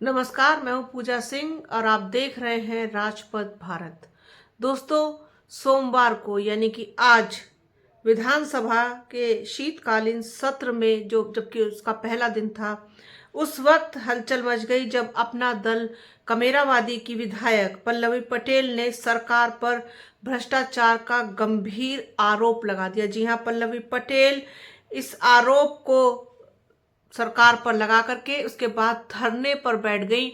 नमस्कार, मैं हूं पूजा सिंह और आप देख रहे हैं राजपथ भारत। दोस्तों, सोमवार को यानी कि आज विधानसभा के शीतकालीन सत्र में जबकि उसका पहला दिन था, उस वक्त हलचल मच गई जब अपना दल कमेरावादी की विधायक पल्लवी पटेल ने सरकार पर भ्रष्टाचार का गंभीर आरोप लगा दिया। जी हां, पल्लवी पटेल इस आरोप को सरकार पर लगा करके उसके बाद धरने पर बैठ गई।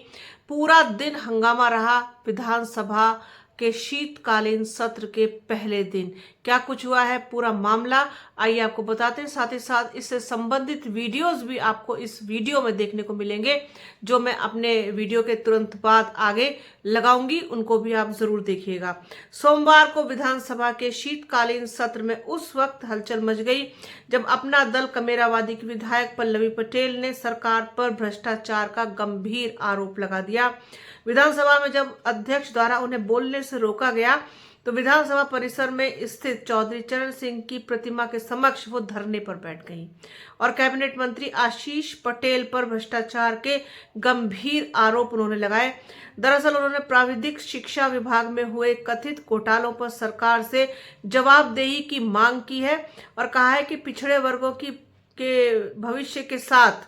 पूरा दिन हंगामा रहा विधानसभा के शीतकालीन सत्र के पहले दिन। क्या कुछ हुआ है पूरा मामला आइए आपको बताते हैं। साथ ही साथ इससे संबंधित वीडियोस भी आपको इस वीडियो में देखने को मिलेंगे, जो मैं अपने वीडियो के तुरंत बाद आगे लगाऊंगी, उनको भी आप जरूर देखिएगा। सोमवार को विधानसभा के शीतकालीन सत्र में उस वक्त हलचल मच गई जब अपना दल कमेरावादी की विधायक पल्लवी पटेल ने सरकार पर भ्रष्टाचार का गंभीर आरोप लगा दिया। विधानसभा में जब अध्यक्ष द्वारा उन्हें बोलने से रोका गया तो विधानसभा परिसर में स्थित चौधरी चरण सिंह की प्रतिमा के समक्ष वो धरने पर बैठ गईं और कैबिनेट मंत्री आशीष पटेल पर भ्रष्टाचार के गंभीर आरोप उन्होंने लगाए। दरअसल उन्होंने प्राविधिक शिक्षा विभाग में हुए कथित घोटालों पर सरकार से जवाबदेही की मांग की है और कहा है कि पिछड़े वर्गों के भविष्य के साथ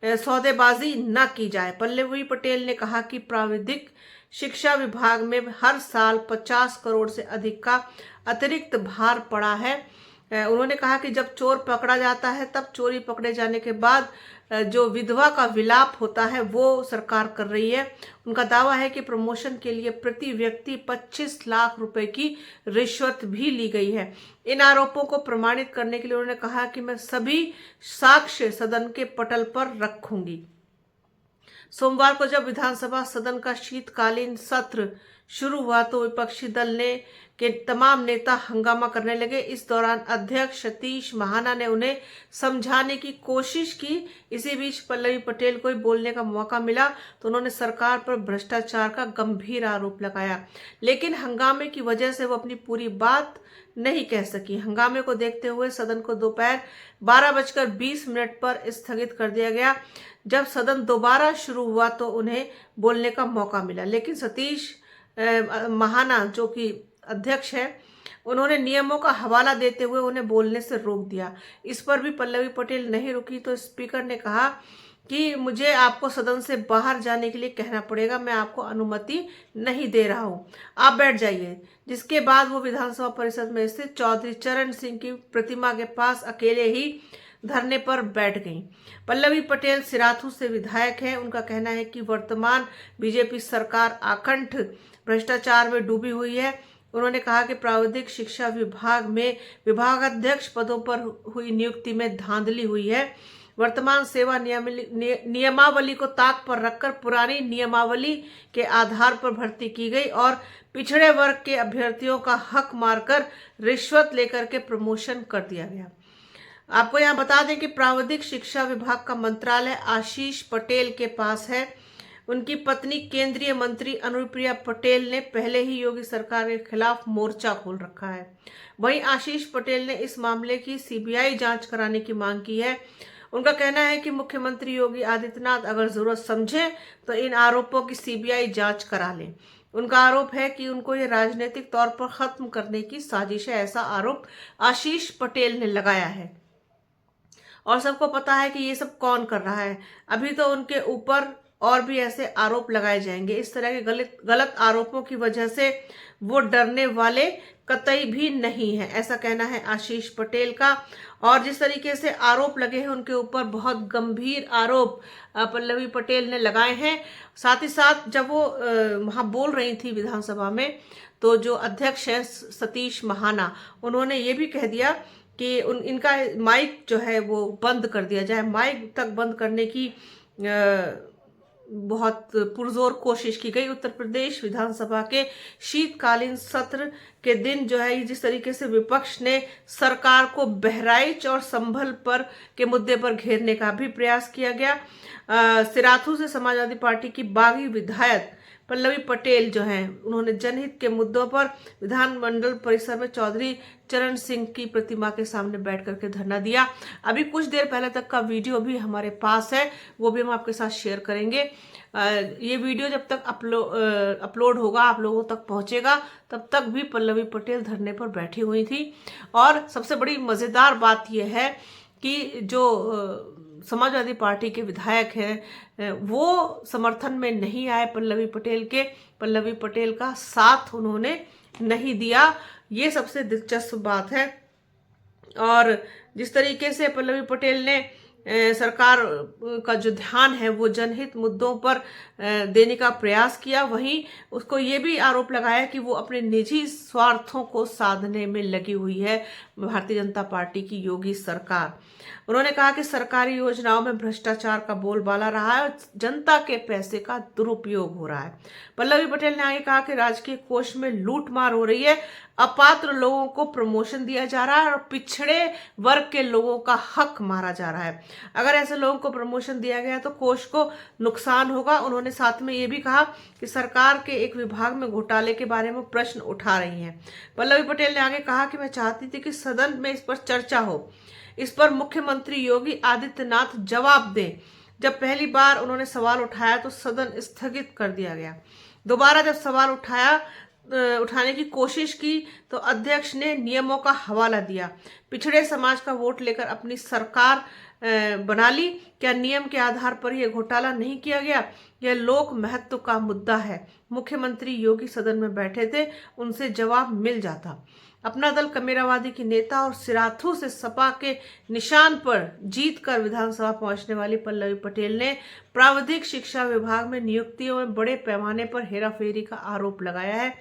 सौदेबाजी न की जाए। पल्लवी पटेल ने कहा कि प्राविधिक शिक्षा विभाग में हर साल 50 करोड़ से अधिक का अतिरिक्त भार पड़ा है। उन्होंने कहा कि जब चोर पकड़ा जाता है तब चोरी पकड़े जाने के बाद जो विधवा का विलाप होता है वो सरकार कर रही है। उनका दावा है कि प्रमोशन के लिए प्रति व्यक्ति 25 लाख रुपए की रिश्वत भी ली गई है। इन आरोपों को प्रमाणित करने के लिए उन्होंने कहा कि मैं सभी साक्ष्य सदन के पटल पर रखूंगी। सोमवार को जब विधानसभा सदन का शीतकालीन सत्र शुरू हुआ तो विपक्षी दल के तमाम नेता हंगामा करने लगे। इस दौरान अध्यक्ष सतीश महाना ने उन्हें समझाने की कोशिश की। इसी बीच पल्लवी पटेल को बोलने का मौका मिला तो उन्होंने सरकार पर भ्रष्टाचार का गंभीर आरोप लगाया, लेकिन हंगामे की वजह से वो अपनी पूरी बात नहीं कह सकी। हंगामे को देखते हुए सदन को दोपहर 12:20 पर स्थगित कर दिया गया। जब सदन दोबारा शुरू हुआ तो उन्हें बोलने का मौका मिला, लेकिन सतीश महाना जो कि अध्यक्ष है, उन्होंने नियमों का हवाला देते हुए उन्हें बोलने से रोक दिया। इस पर भी पल्लवी पटेल नहीं रुकी तो स्पीकर ने कहा कि मुझे आपको सदन से बाहर जाने के लिए कहना पड़ेगा, मैं आपको अनुमति नहीं दे रहा हूं, आप बैठ जाइए। जिसके बाद वो विधानसभा परिषद में स्थित चौधरी चरण सिंह की प्रतिमा के पास अकेले ही धरने पर बैठ गईं। पल्लवी पटेल सिराथू से विधायक हैं। उनका कहना है कि वर्तमान बीजेपी सरकार आकंठ भ्रष्टाचार में डूबी हुई है। उन्होंने कहा कि प्राविधिक शिक्षा विभाग में विभागाध्यक्ष पदों पर हुई नियुक्ति में धांधली हुई है। वर्तमान सेवा नियमावली को ताक पर रखकर पुरानी नियमावली के आधार पर भर्ती की गई और पिछड़े वर्ग के अभ्यर्थियों का हक मारकर रिश्वत लेकर के प्रमोशन कर दिया गया। आपको यहाँ बता दें कि प्राविधिक शिक्षा विभाग का मंत्रालय आशीष पटेल के पास है। उनकी पत्नी केंद्रीय मंत्री अनुप्रिया पटेल ने पहले ही योगी सरकार के खिलाफ मोर्चा खोल रखा है। वहीं आशीष पटेल ने इस मामले की सीबीआई जांच कराने की मांग की है। उनका कहना है कि मुख्यमंत्री योगी आदित्यनाथ अगर जरूरत समझे तो इन आरोपों की सीबीआई जांच करा ले। उनका आरोप है कि उनको ये राजनीतिक तौर पर खत्म करने की साजिश है, ऐसा आरोप आशीष पटेल ने लगाया है। और सबको पता है कि ये सब कौन कर रहा है। अभी तो उनके ऊपर और भी ऐसे आरोप लगाए जाएंगे। इस तरह के गलत आरोपों की वजह से वो डरने वाले कतई भी नहीं है, ऐसा कहना है आशीष पटेल का। और जिस तरीके से आरोप लगे हैं उनके ऊपर बहुत गंभीर आरोप पल्लवी पटेल ने लगाए हैं। साथ ही साथ जब वो वहां बोल रही थी विधानसभा में तो जो अध्यक्ष है सतीश महाना, उन्होंने ये भी कह दिया कि इनका माइक जो है वो बंद कर दिया जाए। माइक तक बंद करने की बहुत पुरजोर कोशिश की गई। उत्तर प्रदेश विधानसभा के शीतकालीन सत्र के दिन जो है जिस तरीके से विपक्ष ने सरकार को बहराइच और संभल पर के मुद्दे पर घेरने का भी प्रयास किया गया। सिराथू से समाजवादी पार्टी की बागी विधायक पल्लवी पटेल जो हैं उन्होंने जनहित के मुद्दों पर विधानमंडल परिसर में चौधरी चरण सिंह की प्रतिमा के सामने बैठ करके धरना दिया। अभी कुछ देर पहले तक का वीडियो भी हमारे पास है, वो भी हम आपके साथ शेयर करेंगे। ये वीडियो जब तक अपलोड होगा, आप लोगों तक पहुंचेगा, तब तक भी पल्लवी पटेल धरने पर बैठी हुई थी। और सबसे बड़ी मजेदार बात यह है कि जो समाजवादी पार्टी के विधायक हैं वो समर्थन में नहीं आए पल्लवी पटेल के, पल्लवी पटेल का साथ उन्होंने नहीं दिया। ये सबसे दिलचस्प बात है। और जिस तरीके से पल्लवी पटेल ने सरकार का जो ध्यान है वो जनहित मुद्दों पर देने का प्रयास किया, वहीं उसको ये भी आरोप लगाया कि वो अपने निजी स्वार्थों को साधने में लगी हुई है भारतीय जनता पार्टी की योगी सरकार। उन्होंने कहा कि सरकारी योजनाओं में भ्रष्टाचार का बोलबाला रहा है और जनता के पैसे का दुरुपयोग हो रहा है। पल्लवी पटेल ने आगे कहा कि राजकीय कोष में लूटमार हो रही है, अपात्र लोगों को प्रमोशन दिया जा रहा है और पिछड़े वर्ग के लोगों का हक मारा जा रहा है। अगर ऐसे लोगों को प्रमोशन दिया गया तो कोष को नुकसान होगा। उन्होंने साथ में ये भी कहा कि सरकार के एक विभाग में घोटाले के बारे में प्रश्न उठा रही हैं। पल्लवी पटेल ने आगे कहा कि मैं चाहती थी कि सदन में इस पर चर्चा हो, इस पर मुख्यमंत्री योगी आदित्यनाथ जवाब दें। जब पहली बार उन्होंने सवाल उठाया तो सदन स्थगित कर दिया गया। दोबारा जब सवाल उठाने की कोशिश की तो अध्यक्ष ने नियमों का हवाला दिया। पिछड़े समाज का वोट लेकर अपनी सरकार बना ली। क्या नियम के आधार पर यह घोटाला नहीं किया गया? यह लोक महत्व का मुद्दा है। मुख्यमंत्री योगी सदन में बैठे थे, उनसे जवाब मिल जाता। अपना दल कमेरावादी की नेता और सिराथू से सपा के निशान पर जीतकर विधानसभा पहुंचने वाली पल्लवी पटेल ने प्राविधिक शिक्षा विभाग में नियुक्तियों में बड़े पैमाने पर हेराफेरी का आरोप लगाया है।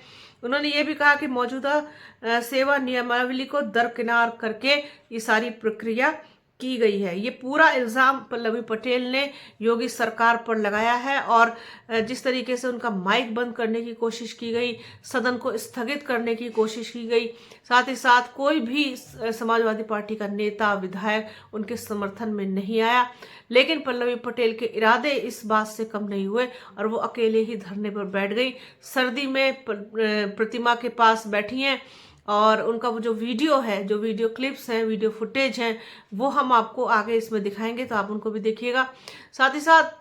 उन्होंने ये भी कहा कि मौजूदा सेवा नियमावली को दरकिनार करके ये सारी प्रक्रिया की गई है। ये पूरा इल्जाम पल्लवी पटेल ने योगी सरकार पर लगाया है और जिस तरीके से उनका माइक बंद करने की कोशिश की गई, सदन को स्थगित करने की कोशिश की गई, साथ ही साथ कोई भी समाजवादी पार्टी का नेता विधायक उनके समर्थन में नहीं आया। लेकिन पल्लवी पटेल के इरादे इस बात से कम नहीं हुए और वो अकेले ही धरने पर बैठ गई। सर्दी में प्रतिमा के पास बैठी हैं और उनका वो जो वीडियो है, जो वीडियो क्लिप्स हैं, वीडियो फुटेज हैं, वो हम आपको आगे इसमें दिखाएंगे, तो आप उनको भी देखिएगा। साथ ही साथ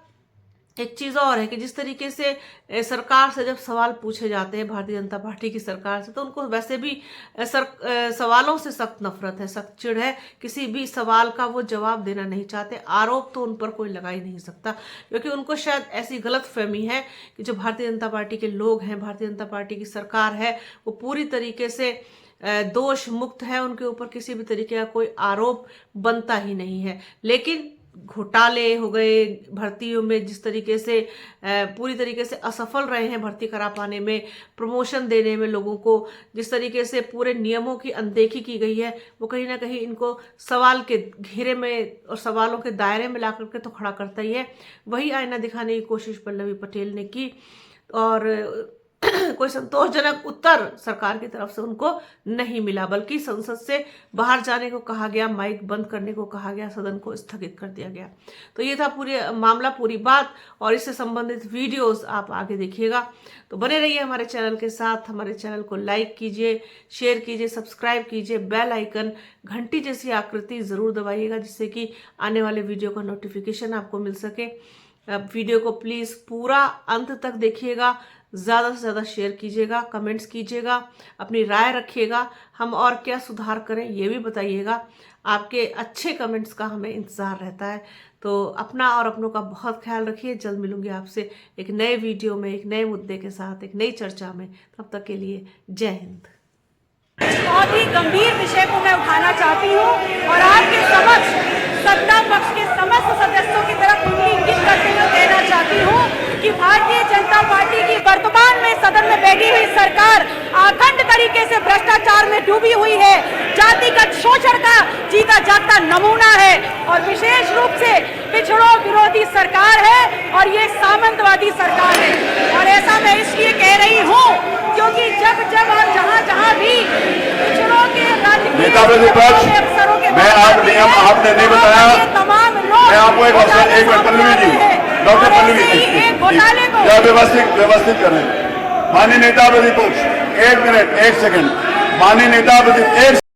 एक चीज़ और है कि जिस तरीके से सरकार से जब सवाल पूछे जाते हैं भारतीय जनता पार्टी की सरकार से, तो उनको वैसे भी सवालों से सख्त नफरत है, सख्त चिढ़ है। किसी भी सवाल का वो जवाब देना नहीं चाहते। आरोप तो उन पर कोई लगा ही नहीं सकता, क्योंकि उनको शायद ऐसी गलतफहमी है कि जो भारतीय जनता पार्टी के लोग हैं, भारतीय जनता पार्टी की सरकार है, वो पूरी तरीके से दोष मुक्त है, उनके ऊपर किसी भी तरीके का कोई आरोप बनता ही नहीं है। लेकिन घोटाले हो गए भर्तियों में, जिस तरीके से पूरी तरीके से असफल रहे हैं भर्ती करा पाने में, प्रमोशन देने में लोगों को, जिस तरीके से पूरे नियमों की अनदेखी की गई है, वो कहीं ना कहीं इनको सवाल के घेरे में और सवालों के दायरे में ला करके तो खड़ा करता ही है। वही आईना दिखाने की कोशिश पल्लवी पटेल ने की और कोई संतोषजनक उत्तर सरकार की तरफ से उनको नहीं मिला, बल्कि संसद से बाहर जाने को कहा गया, माइक बंद करने को कहा गया, सदन को स्थगित कर दिया गया। तो ये था पूरी मामला, पूरी बात, और इससे संबंधित वीडियोस आप आगे देखिएगा। तो बने रहिए हमारे चैनल के साथ। हमारे चैनल को लाइक कीजिए, शेयर कीजिए, सब्सक्राइब कीजिए, बेल आइकन घंटी जैसी आकृति जरूर दबाइएगा, जिससे कि आने वाले वीडियो का नोटिफिकेशन आपको मिल सके। वीडियो को प्लीज़ पूरा अंत तक देखिएगा, ज़्यादा से ज़्यादा शेयर कीजिएगा, कमेंट्स कीजिएगा, अपनी राय रखिएगा, हम और क्या सुधार करें ये भी बताइएगा। आपके अच्छे कमेंट्स का हमें इंतज़ार रहता है। तो अपना और अपनों का बहुत ख्याल रखिए। जल्द मिलूंगी आपसे एक नए वीडियो में, एक नए मुद्दे के साथ, एक नई चर्चा में। तब तक के लिए जय हिंद। बहुत ही गंभीर विषय को मैं उठाना चाहती हूँ और आपके समक्ष सत्ता पक्ष के समस्त सदस्यों की तरफ उंगली इंगित करते हुए कहना चाहती हूँ कि भारतीय जनता पार्टी की वर्तमान में सदन में बैठी हुई सरकार आखंड तरीके से भ्रष्टाचार में डूबी हुई है, जातिगत शोषण का जीता जागता नमूना है और विशेष रूप से पिछड़ों विरोधी सरकार है और ये सामंतवादी सरकार है। और ऐसा मैं इसलिए कह रही हूँ क्योंकि जब जब और जहाँ भी पिछड़ों के नेता प्रतिपक्ष, मैं आप नियम आपने नहीं बताया, तमाम लोग मैं आपको एक मिनट पल्लवी जी डॉक्टर और पल्लवी ऐसे ही एक घोटाले को या व्यवस्थित करें। माननीय नेता प्रतिपक्ष 1 मिनट 1 सेकंड। माननीय नेता प्रतिपक्ष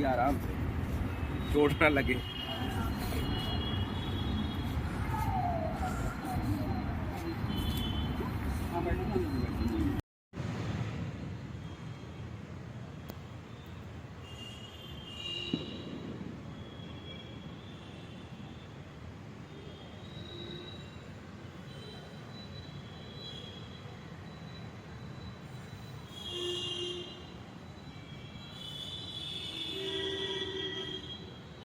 आराम से चोट ना लगे।